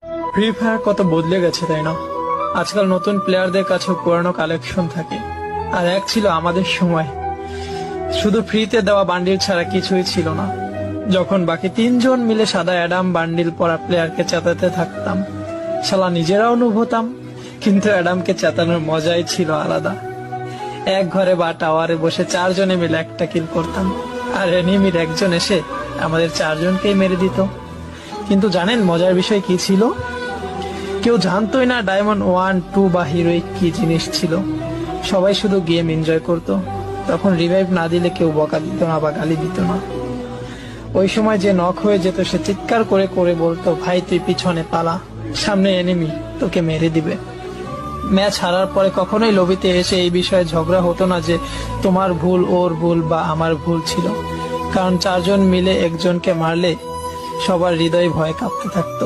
Free fire কত বদলে গেছে তাই না? আজকাল নতুন প্লেয়ারদের কাছে পুরানো কালেকশন থাকে, আর এক ছিল আমাদের সময় শুধু ফ্রিতে দেওয়া বান্ডিল ছাড়া কিছুই ছিল না। যখন বাকি তিনজন মিলে সাদা অ্যাডাম বান্ডিল পরা প্লেয়ারকে চেতাতে থাকতাম, শালা নিজেরাও নুব হতাম, কিন্তু অ্যাডামকে চেতানোর মজাই ছিল আলাদা। এক ঘরে বা টাওয়ারে বসে চারজনে মিলে একটা কিল করতাম, আর এনিমির একজন এসে আমাদের চারজনকেই মেরে দিত। কিন্তু জানেন মজার বিষয় কি ছিল? কেউ জানতোই না ডায়মন্ড 1, 2 বা হিরোইক কি জিনিস ছিল। সবাই শুধু গেম এনজয় করত। তখন রিভাইভ না দিলে কেউ বকা দিত না বা গালি দিত না। ওই সময় যে নক হয়ে যেত সে চিৎকার করে করে বলতো, ভাই তুই পিছনে পালা, সামনে এনিমি, তোকে মেরে দিবে। ম্যাচ হারার পরে কখনোই লবিতে এসে এই বিষয়ে ঝগড়া হতো না যে তোমার ভুল, ওর ভুল বা আমার ভুল ছিল, কারণ চারজন মিলে একজনকে মারলে সবার হৃদয় ভয়ে কাঁপতে থাকতো।